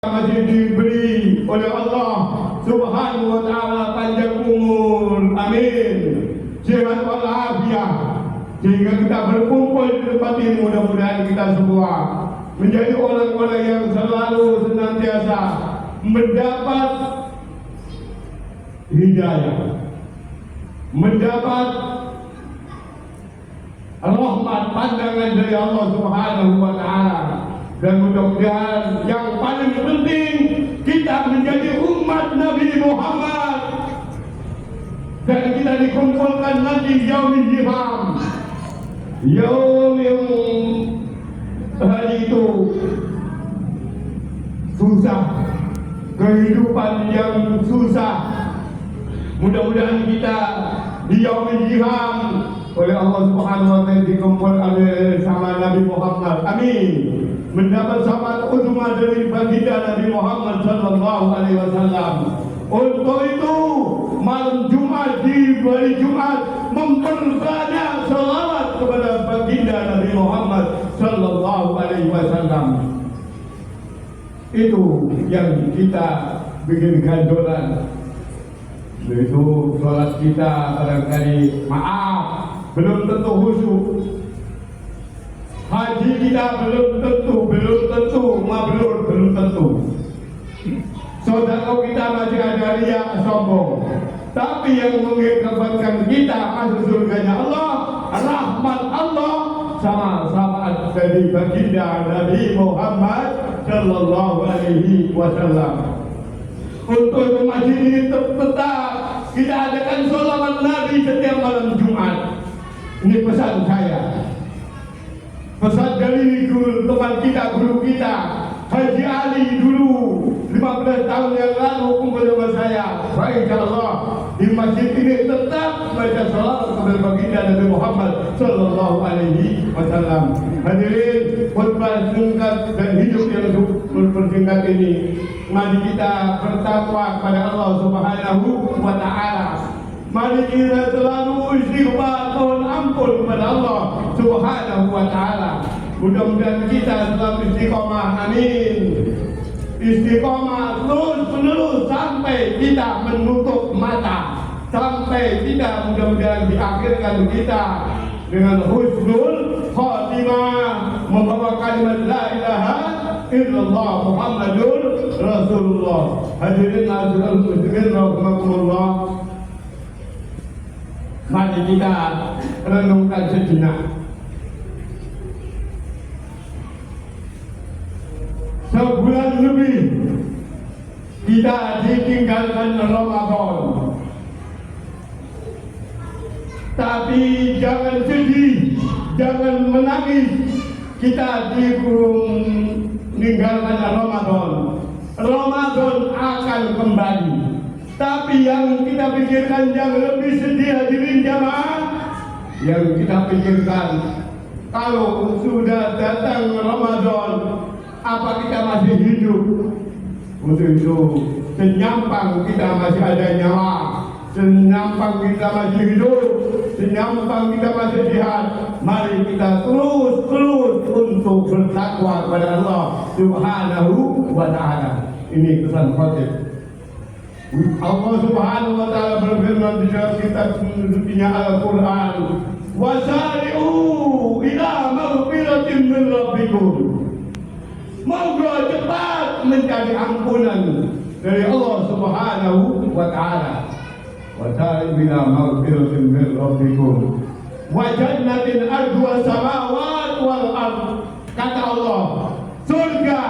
masih diberi oleh Allah Subhanahu wa taala panjang umur, amin, sehat walafiat, sehingga kita berkumpul di tempat ini. Mudah-mudahan kita semua menjadi orang-orang yang selalu senantiasa mendapat hidayah, mendapat rahmat pandangan dari Allah Subhanahu wa taala. Dan mudah-mudahan yang paling penting kita menjadi umat Nabi Muhammad dan kita dikumpulkan nanti yaumul hifam, yaum yang hari itu susah, kehidupan yang susah. Mudah-mudahan kita di yaumul hifam oleh Allah Subhanahu wa taala dikumpulkan sama Nabi Muhammad, amin, mendapat syafaat uzma dari baginda Nabi Muhammad sallallahu alaihi wasallam. Untuk itu malam Jumat di hari Jumat memperbanyak selawat kepada baginda Nabi Muhammad sallallahu alaihi wasallam. Itu yang kita bikin gandolan. Itu salat kita barangkali maaf belum tentu khusyuk. Haji kita belum tentu, mabrur belum tentu. Sedekah kita masih ada riya, sombong. Tapi yang mengakibatkan kita masuk surganya Allah, rahmat Allah, sama syafaat dari baginda Nabi Muhammad sallallahu alaihi wasallam. Untuk masjid ini tetap kita adakan sholawat Nabi setiap malam Jumat. Ini pesan saya. Pesan dari teman kita, guru kita, Haji Ali dulu 15 tahun yang lalu kumpul sama saya. Insyaallah di masjid ini tetap baca salawat kepada baginda Nabi Muhammad sallallahu alaihi wasallam. Hadirin, khutbah singkat dan hidup yang bersingkat ini, mari kita bertakwa kepada Allah Subhanahu wa taala. Mari kita selalu istighfar, mohon ampun kepada Allah Subhanahu wa taala. Mudah-mudahan kita selalu istiqomah, amin. Istiqomah terus menerus sampai kita menutup mata, sampai kita mudah-mudahan diakhirkan kita dengan husnul khatimah, membawa kalimat la ilaha illallah Muhammadur Rasulullah. Hadirin hadirat muslimin rahimakumullah. Mari kita renungkan sejenak. Sebulan lebih kita ditinggalkan Ramadan. Tapi jangan sedih, jangan menangis. Kita ditinggalkan Ramadan. Ramadan akan kembali. Tapi yang kita pikirkan yang lebih sedih, hadirin jamaah, yang kita pikirkan kalau sudah datang Ramadan, apa kita masih hidup? Untuk itu senyampang kita masih ada nyawa, senyampang kita masih hidup, senyampang kita masih sehat, mari kita terus untuk bertakwa kepada Allah Subhanahu wa taala. Ini pesan khotib. Allah Subhanahu wa taala berfirman di dalam kitab sucinya Al-Qur'an, "Wasari'u ila maghfiratin min rabbikum." Moga cepat mencari ampunan dari Allah Subhanahu wa taala. Wasari'u ila maghfiratin min rabbikum wa jannatin arduha samawati wal ardh. Kata Allah, surga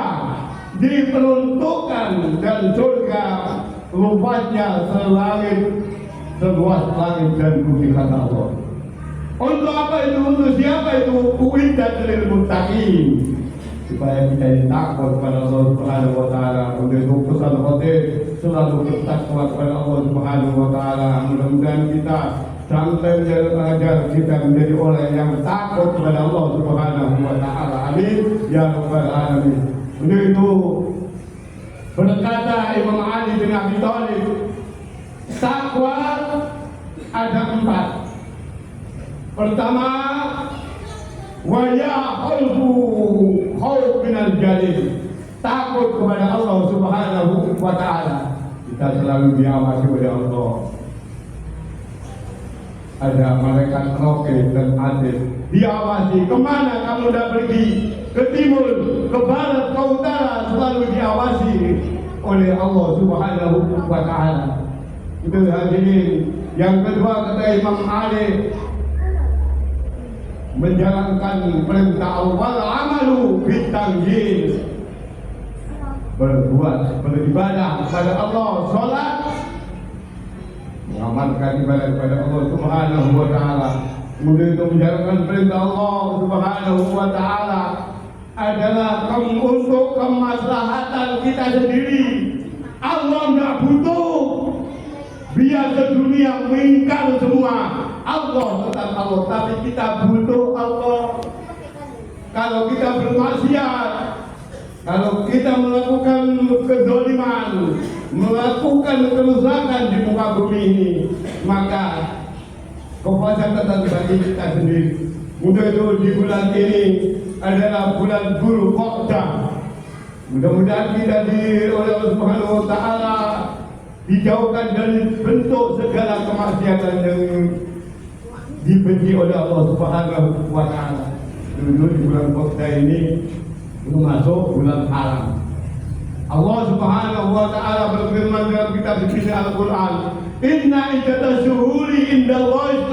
diperuntukkan dan surga luasnya seluas langit dan bumi, kata Allah. Untuk apa itu? Untuk siapa itu? Uiddat lil muttaqin, supaya kita ini takut kepada Allah Subhanahu wa taala. Untuk itu pesan khotib selalu bertakwa kepada Allah Subhanahu wa taala. Mudah-mudahan kita sampai menjadi kita menjadi orang yang takut kepada Allah Subhanahu wa taala. Amin ya rabbal alamin. Untuk itu berkata Imam Ali bin Abi Thalib, takwa ada 4. Pertama, wa ya qalbu khauf minal jalil. takut kepada Allah Subhanahu wa Ta'ala. Kita selalu diawasi oleh Allah. Ada malaikat rokib dan adil, diawasi kemana kamu dah pergi, ke timur, ke barat, ke utara, selalu diawasi oleh Allah Subhanahu wa Ta'ala. Itu hadirin. Yang kedua kata Imam Ali, menjalankan perintah Allah, amalu bitanjil, berbuat, beribadah kepada Allah, sholat, mengamalkan ibadah kepada Allah Subhanahu wa Ta'ala. Kemudian untuk menjalankan perintah Allah Subhanahu wa Ta'ala adalah untuk kemaslahatan kita sendiri. Allah nggak butuh, biar dunia mengingkar semua, Allah tetap Allah, tapi kita butuh Allah. Kalau kita bermaksiat, kalau kita melakukan kezaliman, melakukan kerusakan di muka bumi ini, maka kepuasan tetap bagi kita sendiri. Mudah itu di bulan ini adalah bulan Dzul Qa'dah. Mudah-mudahan kita oleh Allah Subhanahu wa Ta'ala dijauhkan dari bentuk segala kemaksiatan yang dibenci oleh Allah Subhanahu wa Ta'ala. Dulu di bulan Qa'dah ini masuk bulan haram. Allah Subhanahu wa Ta'ala berfirman dalam kitab suci Al-Quran, inna iddatash syuhuri indallahi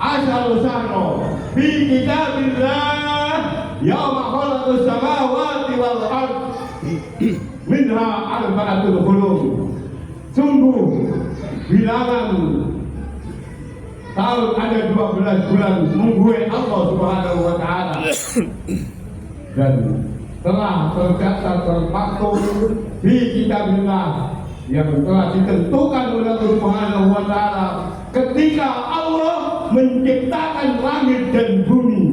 asharu syahra fi kitabillah yawma khalaqas samawati wal ard minha arba'atul hurum. Sungguh bilangan tahun ada 12 bulan menunggu Allah Subhanahu wa Ta'ala, dan telah tercatat terpaku di kitabillah yang telah ditentukan oleh Allah Subhanahu wa Ta'ala ketika Allah menciptakan langit dan bumi.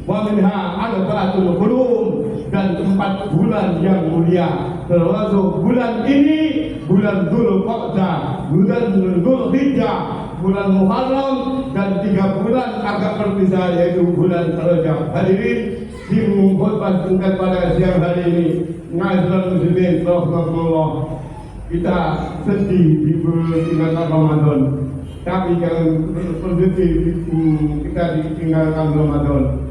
Wa minha arba'atul hurum, dan 4 bulan yang mulia, termasuk bulan ini, bulan Dzul Qa'dah, bulan Dzulhijjah, bulan Muharram, dan 3 bulan agak berpisah yaitu bulan Rajab. Hadirin, di khutbah singkat pada siang hari ini, ma'asyiral muslimin rahmatullah, kita sedih di tinggalkan Ramadan, tapi jangan bersedih kita ditinggalkan Ramadan.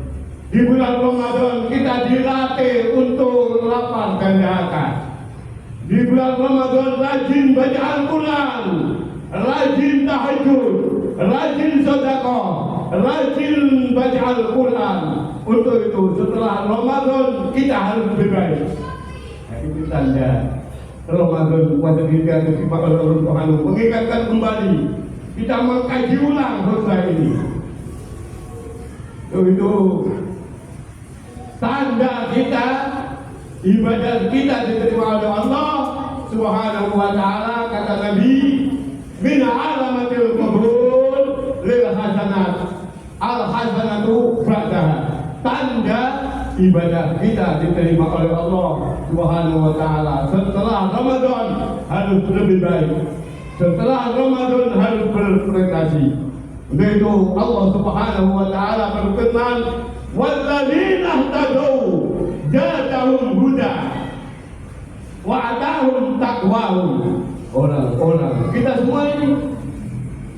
Di bulan Ramadan kita dilatih untuk lapar dan dahaga. Di bulan Ramadan rajin baca Al-Quran, rajin tahajud, rajin sedekah, rajin baca Al-Quran. Untuk itu setelah Ramadan kita harus lebih baik. Nah, itu tanda Ramadan wajib kita diterima oleh Allah Subhanahu. Mengingatkan kembali, kita mengkaji ulang khutbah ini. Itu tanda kita, ibadah kita diterima oleh Allah Subhanahu wa Ta'ala. Kata Nabi, min alamatil qabul lil hasanat, al hasanatu ba'daha. Tanda ibadah kita diterima oleh Allah Subhanahu wa Ta'ala. Setelah Ramadan harus lebih baik, setelah Ramadan harus berprestasi. Untuk itu Allah Subhanahu wa Ta'ala berfirman, walladzina ihtadaw zadahum huda wa atahum taqwahum. Orang-orang kita semua ini,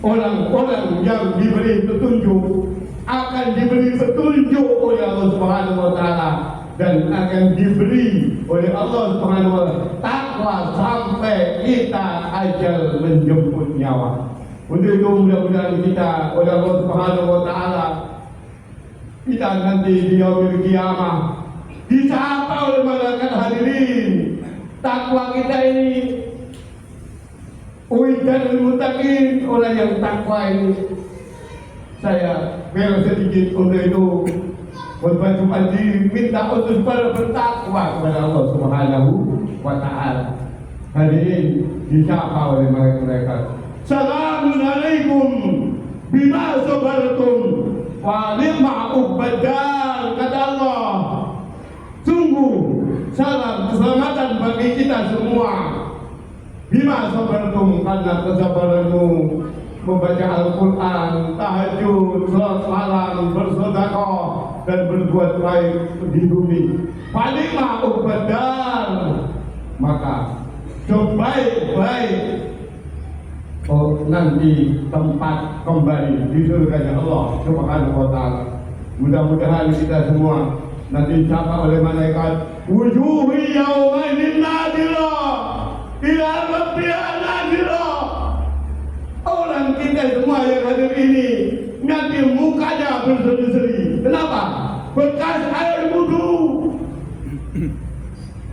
orang-orang yang diberi petunjuk akan diberi petunjuk oleh Allah Subhanahu wa Ta'ala, dan akan diberi oleh Allah Subhanahu wa Ta'ala takwa sampai kita ajal menjemput nyawa. Untuk itu mudah-mudahan kita oleh Allah Subhanahu wa Ta'ala, kita nanti di yaumil qiyamah disapa oleh malaikat. Hadirin, takwa kita ini uiddan muttaqin, orang yang takwa ini. Saya bel sedikit untuk itu, khutbah Jumat diminta untuk bertakwa kepada Allah Subhanahu wa Ta'ala. Hadirin, disapa oleh malaikat. Assalamun alaikum bima sabartum wa ni'ma uqbadar. Kata Allah, sungguh salam keselamatan bagi kita semua. Bima sabartum, karena kesabaranmu membaca Al-Quran, tahajud, sholat malam, bersedekah, dan berbuat baik di bumi. Falimah ubadar, maka sebaik-baik nanti tempat kembali di surganya Allah Subhanahu wa ta'ala. Mudah-mudahan kita semua nanti dicatat oleh malaikat, wujuhi yaumaidin nadhirah ila rabbiha nadhirah. Orang kita semua yang hadir ini nanti mukanya berseri-seri. Kenapa? Bekas air wudu.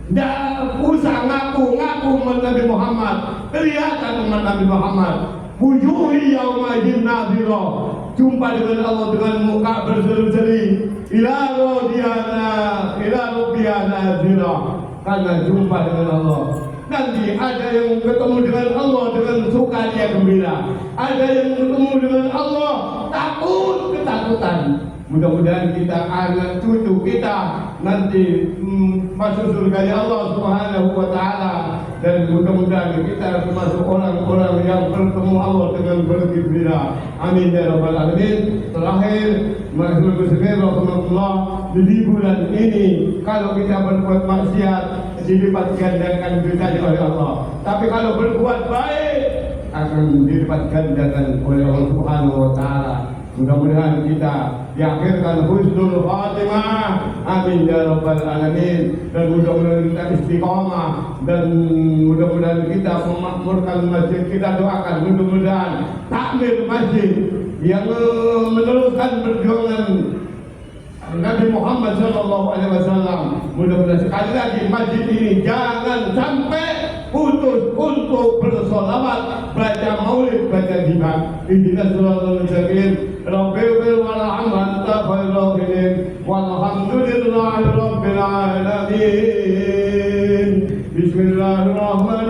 Dan usah ngaku umat Nabi Muhammad, kelihatan umat Nabi Muhammad. Wujuhi yaumaidin nadhirah, jumpa dengan Allah dengan muka berseri-seri. Ila rabbiha nadhirah, karena jumpa dengan Allah. Nanti ada yang ketemu dengan Allah dengan sukaria gembira, ada yang ketemu dengan Allah ketakutan. Mudah-mudahan kita, anak cucu kita nanti masuk surga Allah Subhanahu wa ta'ala, dan mudah-mudahan kita termasuk orang-orang yang bertemu Allah dengan bergembira. Amin ya rabbal alamin. Terakhir, masyaallah muslimin rahimakumullah, di bulan ini kalau kita berbuat maksiat dilipat gandakan dosanya oleh Allah, tapi kalau berbuat baik akan dilipat gandakan oleh Allah Subhanahu wa ta'ala. Mudah-mudahan kita diakhirkan husnul khatimah. Amin ya rabbal alamin. Dan mudah-mudahan kita istiqamah, dan mudah-mudahan kita memakmurkan masjid. Kita doakan mudah-mudahan takmir masjid yang meneruskan perjuangan Nabi Muhammad SAW. Mudah-mudahan sekali lagi masjid ini jangan sampai putus untuk bersolawat, baca maulid, baca zikir. Ihdinas siratal mustaqim. Rabbil warham anta khairul rahimin. Walhamdulillahi rabbil alamin. Bismillahirrahmanirrahim.